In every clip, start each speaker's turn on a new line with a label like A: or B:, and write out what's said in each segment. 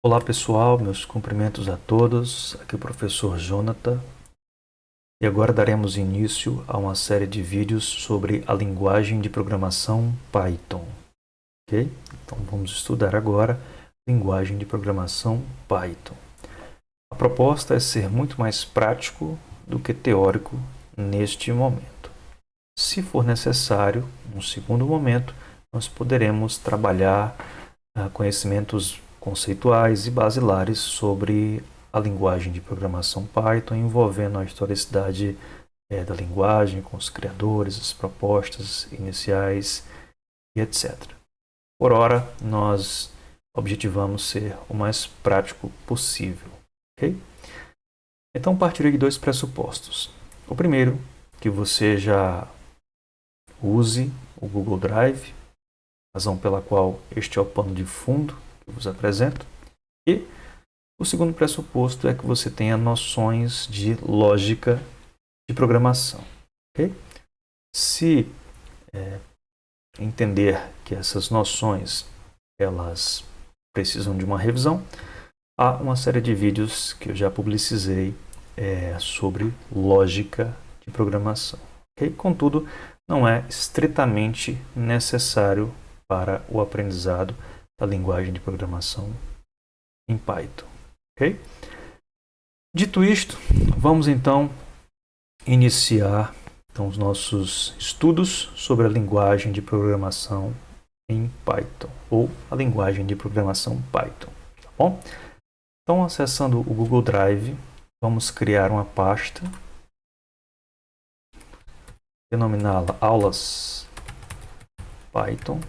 A: Olá pessoal, meus cumprimentos a todos. Aqui é o professor Jonathan e agora daremos início a uma série de vídeos sobre a linguagem de programação Python. Ok? Então vamos estudar agora a linguagem de programação Python. A proposta é ser muito mais prático do que teórico neste momento. Se for necessário, num segundo momento, nós poderemos trabalhar conhecimentos conceituais e basilares sobre a linguagem de programação Python, envolvendo a historicidade da linguagem, com os criadores, as propostas iniciais e etc. Por ora, nós objetivamos ser o mais prático possível. Okay? Então, partirei de dois pressupostos. O primeiro, que você já use o Google Drive, razão pela qual este é o pano de fundo que eu vos apresento. E o segundo pressuposto é que você tenha noções de lógica de programação. Okay? Se entender que essas noções elas precisam de uma revisão, há uma série de vídeos que eu já publicizei sobre lógica de programação. Okay? Contudo, não é estritamente necessário para o aprendizado da linguagem de programação em Python. Okay? Dito isto, vamos então iniciar os nossos estudos sobre a linguagem de programação em Python, ou a linguagem de programação Python. Tá bom? Então, acessando o Google Drive, vamos criar uma pasta, denominá-la Aulas Python.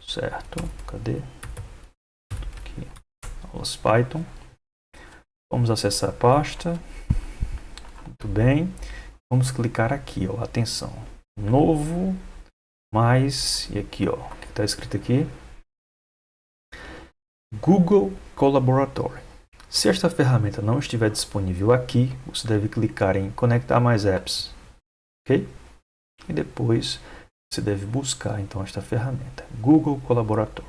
A: Certo? Cadê? Aqui. Aulas Python. Vamos acessar a pasta. Muito bem. Vamos clicar aqui, ó. Atenção. Novo, mais, e aqui, ó. O que está escrito aqui? Google Collaboratory. Se esta ferramenta não estiver disponível aqui, você deve clicar em Conectar mais apps. Ok? E depois você deve buscar então esta ferramenta, Google Collaboratory.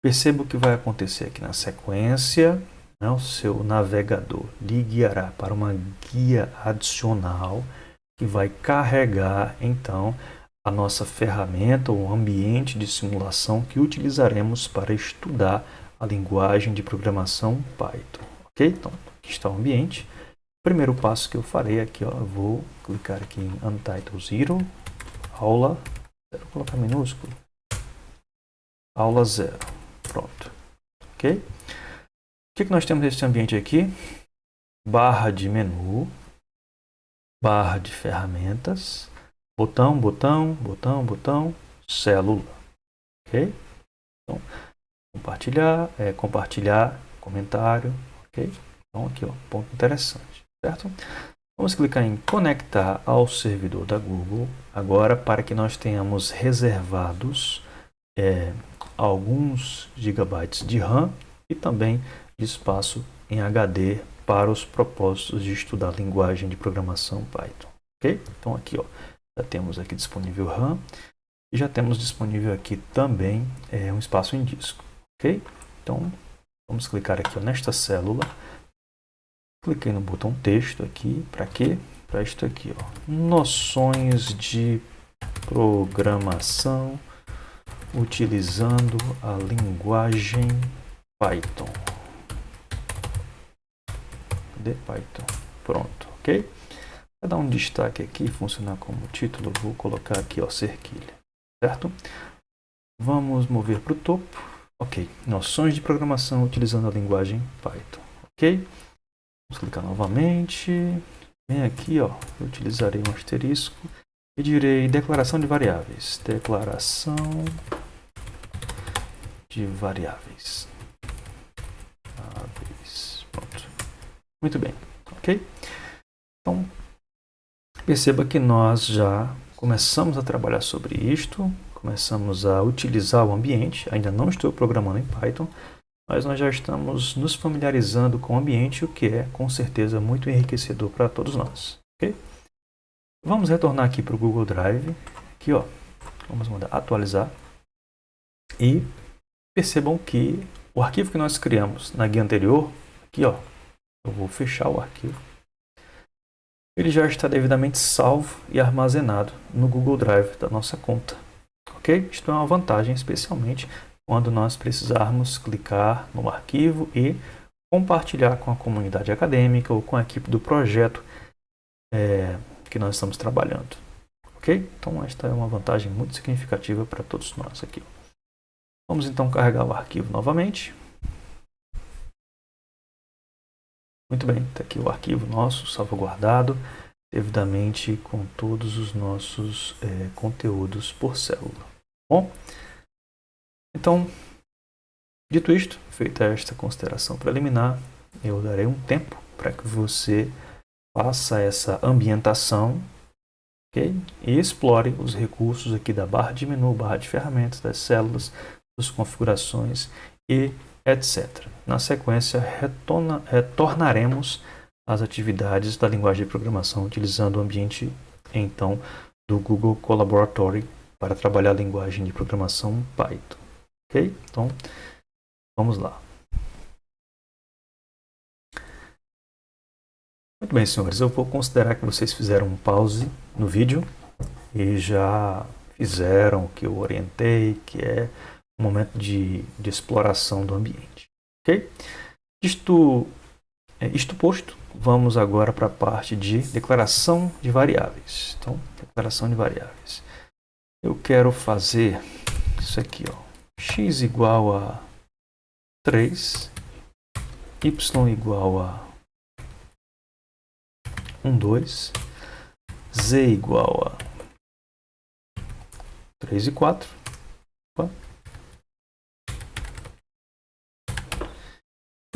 A: Perceba o que vai acontecer aqui na sequência. Né? O seu navegador lhe guiará para uma guia adicional que vai carregar então a nossa ferramenta ou ambiente de simulação que utilizaremos para estudar a linguagem de programação Python. Ok? Então, aqui está o ambiente. O primeiro passo que eu farei aqui, ó, eu vou clicar aqui em Untitled Zero, aula, vou colocar minúsculo, aula 0. Pronto. Ok? O que nós temos nesse ambiente aqui? Barra de menu, barra de ferramentas, botão, botão, botão, botão, célula. Ok? Então, compartilhar, comentário. Ok? Então, aqui, ó, ponto interessante. Certo? Vamos clicar em conectar ao servidor da Google agora para que nós tenhamos reservados alguns gigabytes de RAM e também de espaço em HD para os propósitos de estudar a linguagem de programação Python. Ok? Então aqui, ó, já temos aqui disponível RAM e já temos disponível aqui também um espaço em disco. Ok? Então vamos clicar aqui, ó, nesta célula. Cliquei no botão texto aqui, para quê? Para isto aqui, ó, noções de programação utilizando a linguagem Python. Cadê Python? Pronto, ok? Para dar um destaque aqui, funcionar como título, eu vou colocar aqui, ó, cerquilha, certo? Vamos mover para o topo. Ok, noções de programação utilizando a linguagem Python, ok? Vamos clicar novamente. Vem aqui, ó, eu utilizarei um asterisco e direi declaração de variáveis. Declaração de variáveis. Pronto. Muito bem, ok? Então, perceba que nós já começamos a trabalhar sobre isto, começamos a utilizar o ambiente. Ainda não estou programando em Python, mas nós já estamos nos familiarizando com o ambiente, o que é, com certeza, muito enriquecedor para todos nós. Okay? Vamos retornar aqui para o Google Drive. Aqui, ó, vamos mandar atualizar. E percebam que o arquivo que nós criamos na guia anterior, aqui ó, eu vou fechar o arquivo, ele já está devidamente salvo e armazenado no Google Drive da nossa conta. Ok? Isto é uma vantagem, especialmente quando nós precisarmos clicar no arquivo e compartilhar com a comunidade acadêmica ou com a equipe do projeto que nós estamos trabalhando. Ok? Então esta é uma vantagem muito significativa para todos nós aqui. Vamos então carregar o arquivo novamente. Muito bem, está aqui o arquivo nosso salvaguardado, devidamente com todos os nossos conteúdos por célula. Bom, então, dito isto, feita esta consideração preliminar, eu darei um tempo para que você faça essa ambientação, okay? E explore os recursos aqui da barra de menu, barra de ferramentas, das células, das configurações e etc. Na sequência, retornaremos às atividades da linguagem de programação utilizando o ambiente, então, do Google Colaboratory para trabalhar a linguagem de programação Python. Ok? Então, vamos lá. Muito bem, senhores. Eu vou considerar que vocês fizeram um pause no vídeo e já fizeram o que eu orientei, que é um momento de exploração do ambiente. Ok? Isto posto, vamos agora para a parte de declaração de variáveis. Então, declaração de variáveis. Eu quero fazer isso aqui, ó. X igual a 3, y igual a 1, 2, z igual a 3 e 4. Opa.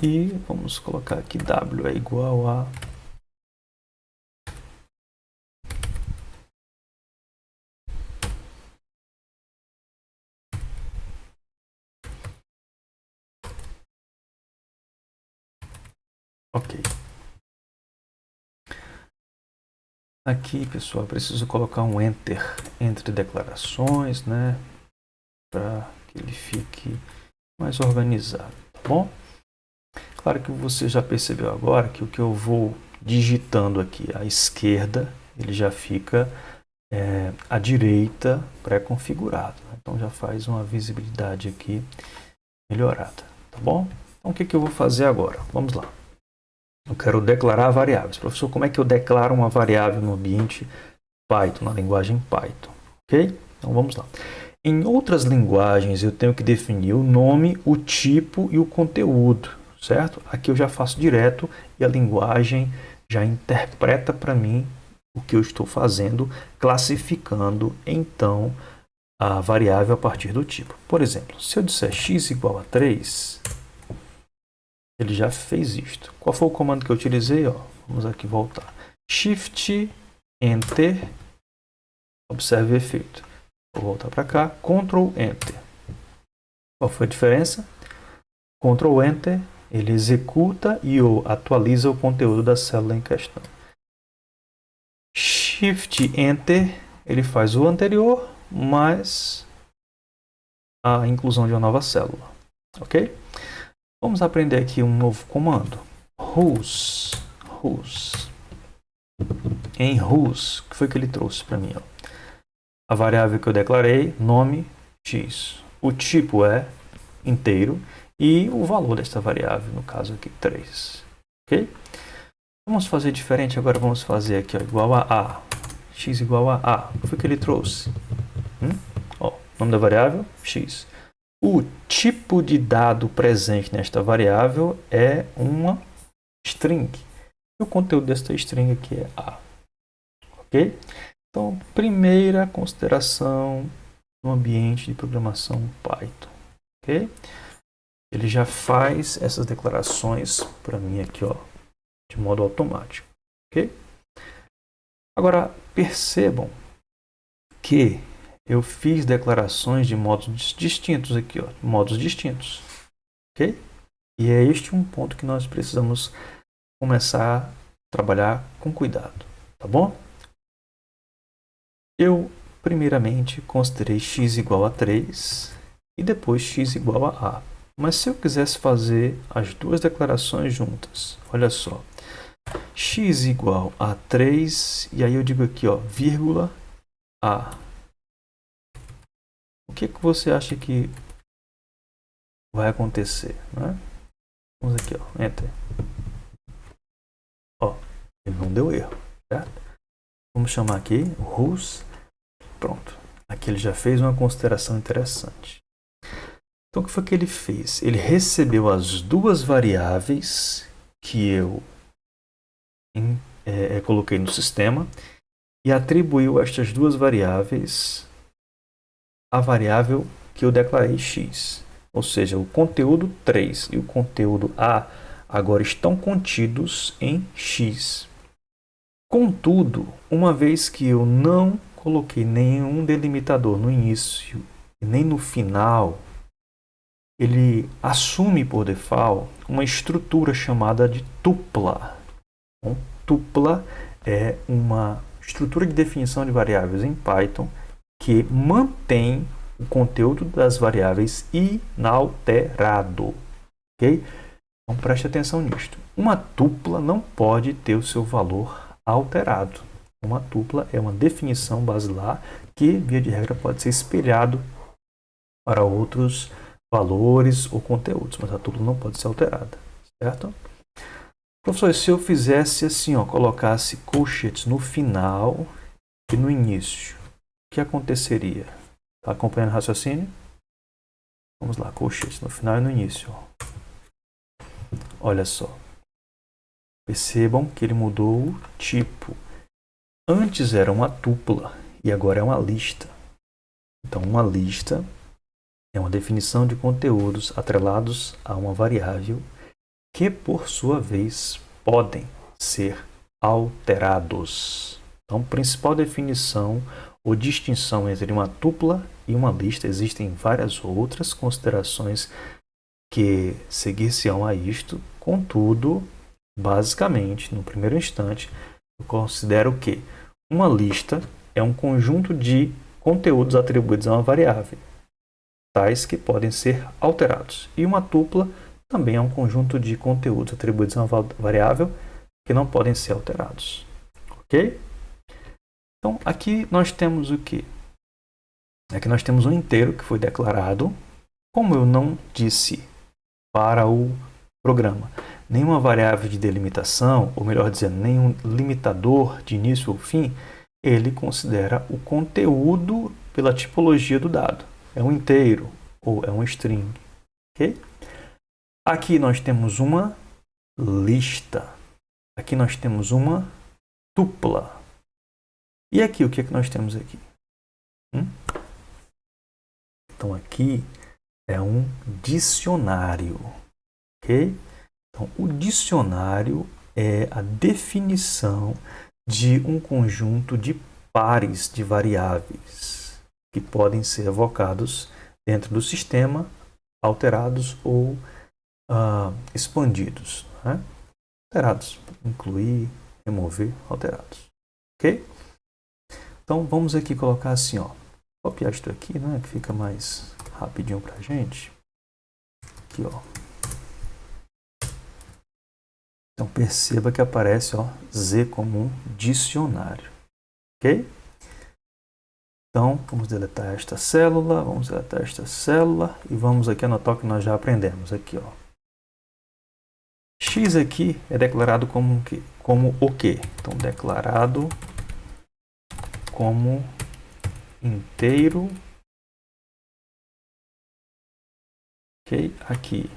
A: E vamos colocar aqui w é igual a ok. Aqui, pessoal, preciso colocar um enter entre declarações, né, para que ele fique mais organizado, tá bom? Claro que você já percebeu agora que o que eu vou digitando aqui à esquerda, ele já fica à direita pré-configurado. Então já faz uma visibilidade aqui melhorada, tá bom? Então o que eu vou fazer agora? Vamos lá. Eu quero declarar variáveis. Professor, como é que eu declaro uma variável no ambiente Python, na linguagem Python? Ok? Então vamos lá. Em outras linguagens eu tenho que definir o nome, o tipo e o conteúdo, certo? Aqui eu já faço direto e a linguagem já interpreta para mim o que eu estou fazendo, classificando então a variável a partir do tipo. Por exemplo, se eu disser x igual a 3, ele já fez isto. Qual foi o comando que eu utilizei? Ó, vamos aqui voltar. Shift, Enter, observe o efeito. Vou voltar para cá, Ctrl, Enter. Qual foi a diferença? Ctrl, Enter, ele executa e atualiza o conteúdo da célula em questão. Shift, Enter, ele faz o anterior, mais a inclusão de uma nova célula. Ok? Vamos aprender aqui um novo comando. Whos. Em whos, o que foi que ele trouxe para mim? Ó? A variável que eu declarei, nome x. O tipo é inteiro e o valor desta variável, no caso aqui, 3. Ok? Vamos fazer diferente, agora vamos fazer aqui, ó, igual a A. X igual a A. O que foi que ele trouxe? Ó, nome da variável, x. O tipo de dado presente nesta variável é uma string. E o conteúdo desta string aqui é A. Ok? Então, primeira consideração no ambiente de programação Python. Ok? Ele já faz essas declarações para mim aqui, ó, de modo automático. Ok? Agora, percebam que eu fiz declarações de modos distintos aqui, ó, modos distintos, ok? E é este um ponto que nós precisamos começar a trabalhar com cuidado, tá bom? Eu, primeiramente, considerei x igual a 3 e depois x igual a A. Mas se eu quisesse fazer as duas declarações juntas, olha só, x igual a 3, e aí eu digo aqui, ó, vírgula A. O que você acha que vai acontecer, né? Vamos aqui, ó, enter. Ó, ele não deu erro, certo? Vamos chamar aqui whos. Pronto. Aqui ele já fez uma consideração interessante. Então, o que foi que ele fez? Ele recebeu as duas variáveis que eu coloquei no sistema e atribuiu estas duas variáveis à variável que eu declarei x. Ou seja, o conteúdo 3 e o conteúdo A agora estão contidos em x. Contudo, uma vez que eu não coloquei nenhum delimitador no início e nem no final, ele assume por default uma estrutura chamada de tupla. Então, tupla é uma estrutura de definição de variáveis em Python que mantém o conteúdo das variáveis inalterado. Ok? Então preste atenção nisto. Uma tupla não pode ter o seu valor alterado. Uma tupla é uma definição basilar que, via de regra, pode ser espelhado para outros valores ou conteúdos, mas a tupla não pode ser alterada, certo? Professor, se eu fizesse assim, ó, colocasse colchetes no final e no início, o que aconteceria? Está acompanhando o raciocínio? Vamos lá, colchetes no final e no início. Ó. Olha só. Percebam que ele mudou o tipo. Antes era uma tupla e agora é uma lista. Então, uma lista é uma definição de conteúdos atrelados a uma variável que, por sua vez, podem ser alterados. Então, principal definição ou distinção entre uma tupla e uma lista, existem várias outras considerações que seguir-se-ão a isto, contudo, basicamente, no primeiro instante, eu considero que uma lista é um conjunto de conteúdos atribuídos a uma variável, tais que podem ser alterados. E uma tupla também é um conjunto de conteúdos atribuídos a uma variável que não podem ser alterados. Ok? Então, aqui nós temos o quê? Aqui nós temos um inteiro que foi declarado. Como eu não disse para o programa nenhuma variável de delimitação, ou melhor dizendo, nenhum limitador de início ou fim, ele considera o conteúdo pela tipologia do dado. É um inteiro ou é um string. Okay? Aqui nós temos uma lista. Aqui nós temos uma tupla. E aqui, o que é que nós temos aqui? Então, aqui é um dicionário. Ok? Então, o dicionário é a definição de um conjunto de pares de variáveis que podem ser evocados dentro do sistema, alterados ou expandidos. Né? Alterados, incluir, remover, alterados. Ok? Então, vamos aqui colocar assim, ó. Copiar isto aqui, né, que fica mais rapidinho para a gente. Aqui, ó. Então, perceba que aparece, ó, Z como um dicionário. Ok? Então, vamos deletar esta célula, e vamos aqui anotar o que nós já aprendemos. Aqui, ó. X aqui é declarado como o quê? Então, declarado como inteiro. Ok? Aqui.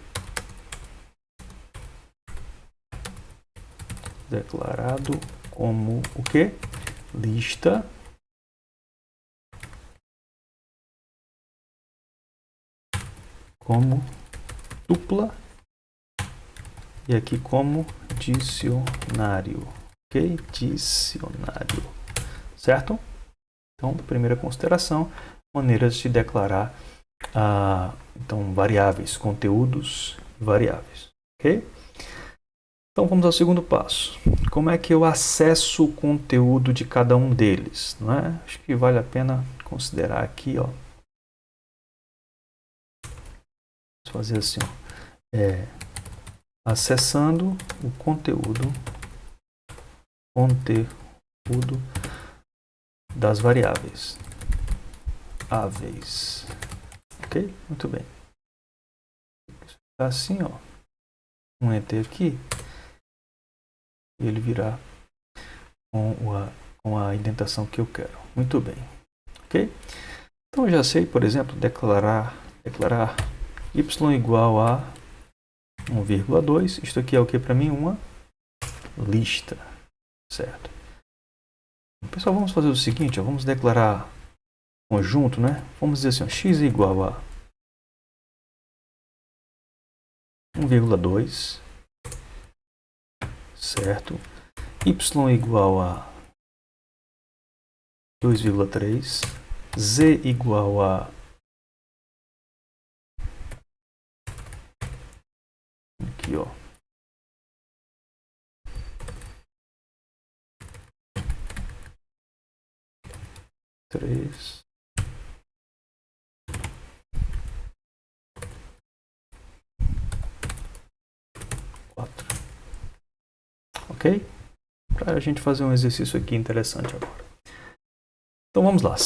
A: Declarado como o quê? Lista. Como tupla. E aqui como dicionário. Ok? Dicionário. Certo? Então, primeira consideração, maneiras de declarar então, variáveis, conteúdos variáveis. Ok? Então, vamos ao segundo passo. Como é que eu acesso o conteúdo de cada um deles? Não é? Acho que vale a pena considerar aqui, ó, fazer assim, ó. Acessando o conteúdo das variáveis. Ok? Muito bem. Assim, ó. Um enter aqui. E ele virá com a indentação que eu quero. Muito bem. Ok? Então eu já sei, por exemplo, declarar y igual a 1,2. Isto aqui é o que para mim? Uma lista. Certo? Pessoal, vamos fazer o seguinte, ó, vamos declarar conjunto, né? Vamos dizer assim, ó, x é igual a 1,2, certo? Y igual a 2,3, z igual a aqui, ó, 3, 4. Ok? Para a gente fazer um exercício aqui interessante agora. Então vamos lá.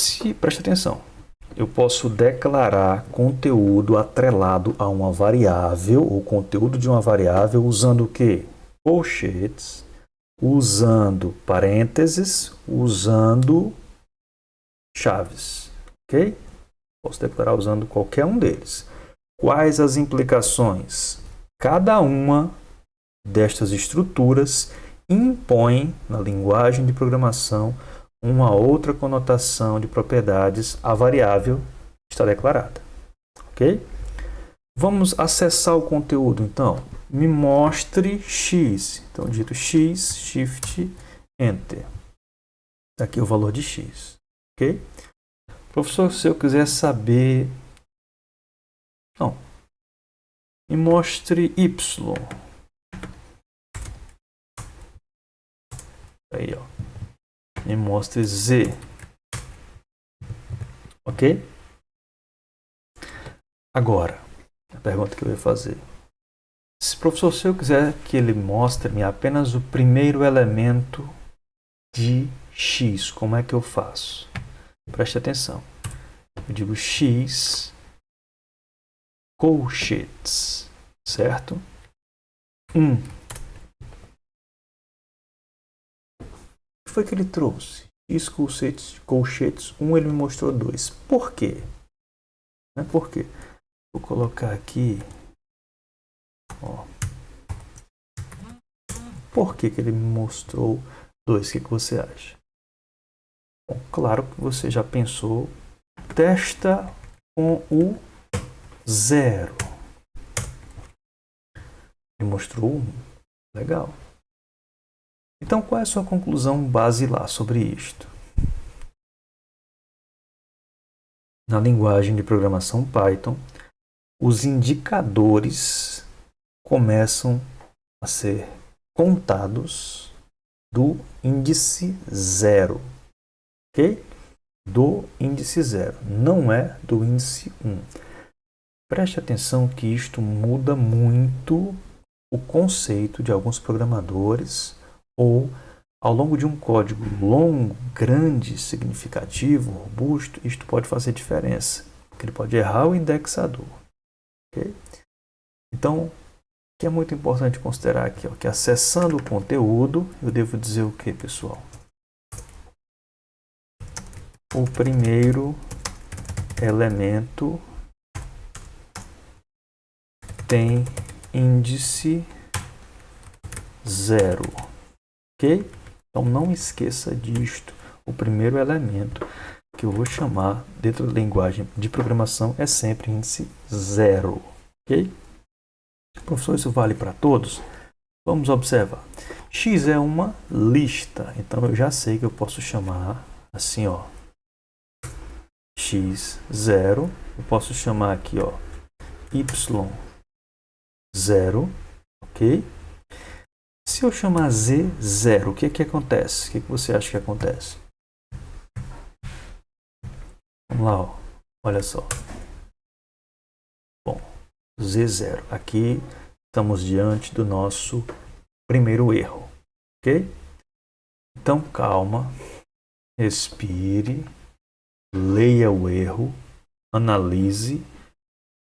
A: Preste atenção. Eu posso declarar conteúdo atrelado a uma variável, ou conteúdo de uma variável, usando o quê? Colchetes, usando parênteses, usando chaves. Ok? Posso declarar usando qualquer um deles. Quais as implicações? Cada uma destas estruturas impõe na linguagem de programação uma outra conotação de propriedades à variável que está declarada. Ok? Vamos acessar o conteúdo, então. Me mostre x. Então, digito x, shift, enter. Aqui é o valor de x. Ok? Professor, se eu quiser saber... Não. Me mostre y. Aí, ó. Me mostre z. Ok? Agora, a pergunta que eu ia fazer. Professor, se eu quiser que ele mostre-me apenas o primeiro elemento de x, como é que eu faço? Preste atenção. Eu digo x colchetes, certo? 1. O que foi que ele trouxe? X colchetes 1, ele me mostrou 2. Por quê? Por quê? Vou colocar aqui. Ó. Por que ele me mostrou 2? O que você acha? Bom, claro que você já pensou. Testa com o 0. Me mostrou 1. Legal. Então, qual é a sua conclusão base lá sobre isto? Na linguagem de programação Python, os indicadores começam a ser contados do índice 0. Ok? Do índice 0. Não é do índice 1. Preste atenção que isto muda muito o conceito de alguns programadores, ou ao longo de um código longo, grande, significativo, robusto, isto pode fazer diferença, porque ele pode errar o indexador. Okay? Então, o que é muito importante considerar aqui, ó, que acessando o conteúdo, eu devo dizer o que, pessoal? O primeiro elemento tem índice 0. Ok? Então não esqueça disto. O primeiro elemento que eu vou chamar dentro da linguagem de programação é sempre índice 0. Ok? Professor, isso vale para todos? Vamos observar. X é uma lista. Então eu já sei que eu posso chamar assim, ó. X0. Eu posso chamar aqui, ó. Y0. Ok? Se eu chamar Z0, o que acontece? O que você acha que acontece? Vamos lá, ó. Olha só. Bom, Z0. Aqui estamos diante do nosso primeiro erro, ok? Então, calma, respire, leia o erro, analise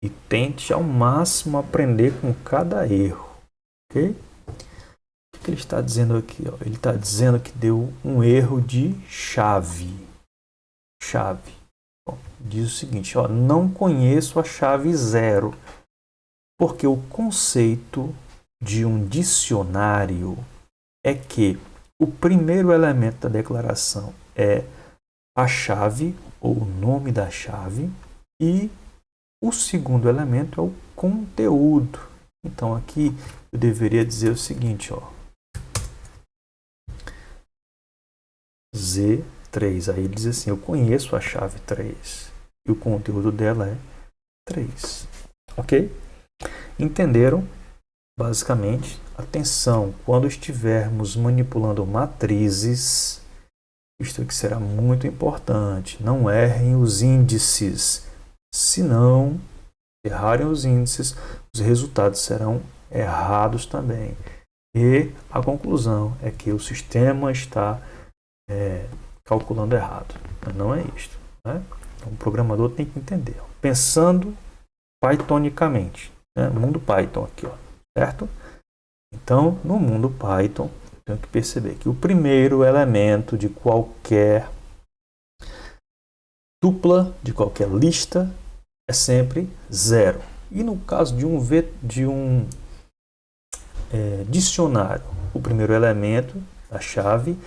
A: e tente ao máximo aprender com cada erro, ok? O que ele está dizendo aqui? Ó? Ele está dizendo que deu um erro de chave. Bom, diz o seguinte, ó, não conheço a chave 0, porque o conceito de um dicionário é que o primeiro elemento da declaração é a chave ou o nome da chave e o segundo elemento é o conteúdo. Então aqui eu deveria dizer o seguinte, ó, Z3. Aí ele diz assim, eu conheço a chave 3 e o conteúdo dela é 3. Ok? Entenderam? Basicamente, atenção, quando estivermos manipulando matrizes, isto aqui será muito importante. Não errem os índices. Se não errarem os índices, os resultados serão errados também. E a conclusão é que o sistema está calculando errado. Mas não é isto. Né? Então, o programador tem que entender. Pensando Pythonicamente. Né? Mundo Python aqui, ó, certo? Então, no mundo Python, tenho que perceber que o primeiro elemento de qualquer dupla, de qualquer lista, é sempre 0. E no caso de um dicionário, o primeiro elemento da chave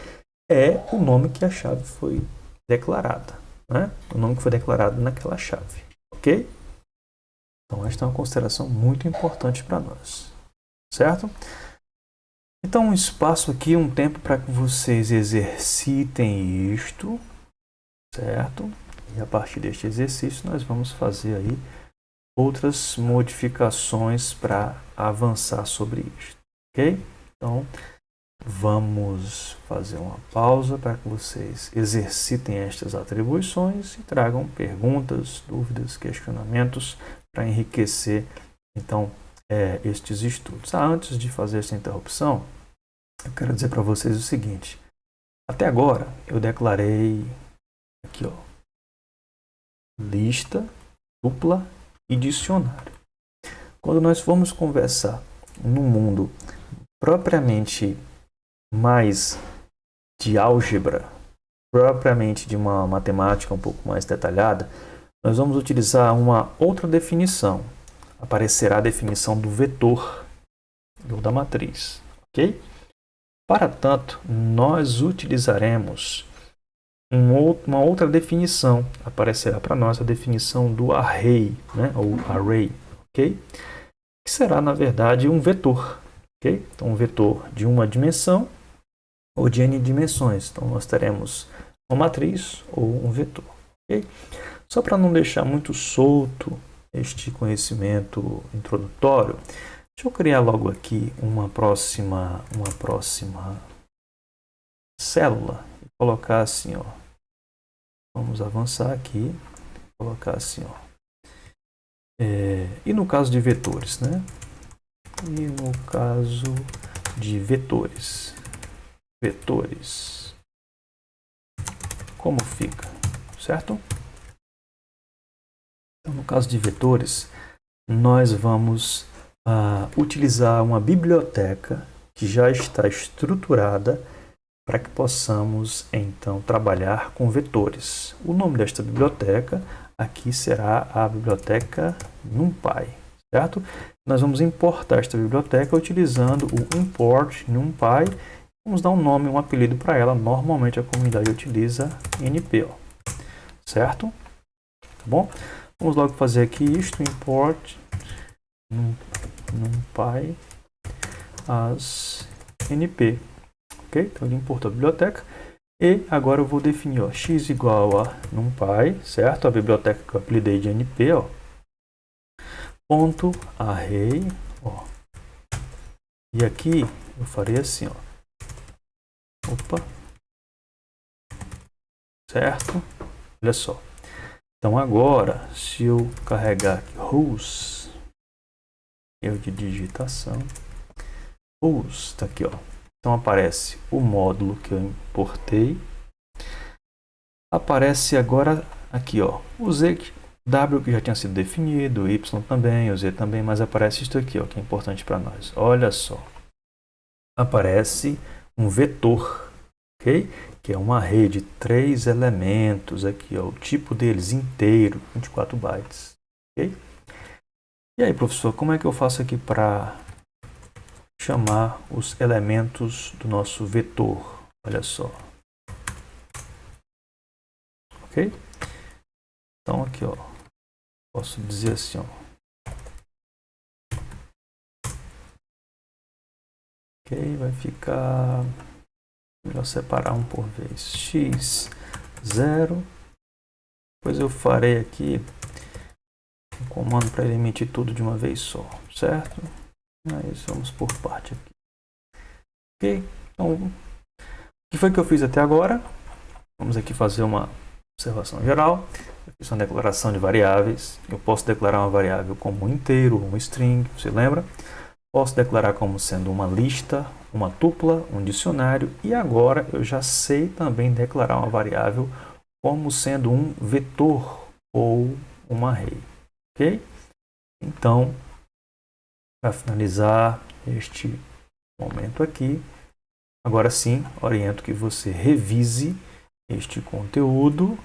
A: é o nome que a chave foi declarada. Né? O nome que foi declarado naquela chave. Ok? Então, esta é uma consideração muito importante para nós. Certo? Então, um espaço aqui, um tempo para que vocês exercitem isto. Certo? E a partir deste exercício, nós vamos fazer aí outras modificações para avançar sobre isto. Ok? Então, vamos fazer uma pausa para que vocês exercitem estas atribuições e tragam perguntas, dúvidas, questionamentos para enriquecer, então, estes estudos. Antes de fazer essa interrupção, eu quero dizer para vocês o seguinte. Até agora, eu declarei aqui, ó, lista, dupla e dicionário. Quando nós formos conversar no mundo propriamente mais de álgebra, propriamente de uma matemática um pouco mais detalhada, nós vamos utilizar uma outra definição. Aparecerá a definição do vetor ou da matriz, ok? Para tanto, nós utilizaremos uma outra definição. Aparecerá para nós a definição do array, né? Ou array, ok? Que será, na verdade, um vetor, ok? Então, um vetor de uma dimensão ou de n dimensões. Então, nós teremos uma matriz ou um vetor, ok? Só para não deixar muito solto este conhecimento introdutório, deixa eu criar logo aqui uma próxima célula e colocar assim, ó. Vamos avançar aqui, colocar assim, ó. E no caso de vetores, né? E no caso de vetores, como fica, certo? Então, no caso de vetores, nós vamos utilizar uma biblioteca que já está estruturada para que possamos, então, trabalhar com vetores. O nome desta biblioteca aqui será a biblioteca NumPy, certo? Nós vamos importar esta biblioteca utilizando o import NumPy. Vamos dar um nome, um apelido para ela. Normalmente a comunidade utiliza NP, ó, certo? Tá bom? Vamos logo fazer aqui isto, import NumPy as NP. Ok? Então ele importou a biblioteca. E agora eu vou definir, ó, x igual a NumPy, certo? A biblioteca que eu apelidei de NP, ó. Ponto array, ó. E aqui eu farei assim, ó. Opa. Certo? Olha só. Então agora, se eu carregar aqui rows, erro de digitação. Está aqui, ó. Então aparece o módulo que eu importei. Aparece agora aqui, ó, o Z, W que já tinha sido definido, o Y também, o Z também, mas aparece isso aqui, ó, que é importante para nós. Olha só. Aparece um vetor, ok? Que é uma array de 3 elementos aqui, ó, o tipo deles inteiro, 24 bytes, ok? E aí, professor, como é que eu faço aqui para chamar os elementos do nosso vetor? Olha só. Ok? Então aqui, ó, posso dizer assim, ó. Ok, vai ficar melhor separar um por vez. X 0. Depois eu farei aqui um comando para ele emitir tudo de uma vez só, certo? Mas vamos por parte aqui. Ok, então o que foi que eu fiz até agora? Vamos aqui fazer uma observação geral. Eu fiz uma declaração de variáveis. Eu posso declarar uma variável como um inteiro, um string, você lembra? Posso declarar como sendo uma lista, uma tupla, um dicionário. E agora eu já sei também declarar uma variável como sendo um vetor ou uma array. Ok? Então, para finalizar este momento aqui, agora sim, oriento que você revise este conteúdo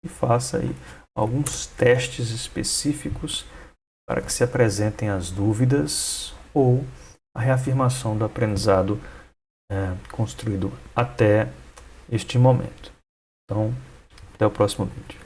A: e faça aí alguns testes específicos para que se apresentem as dúvidas ou a reafirmação do aprendizado construído até este momento. Então, até o próximo vídeo.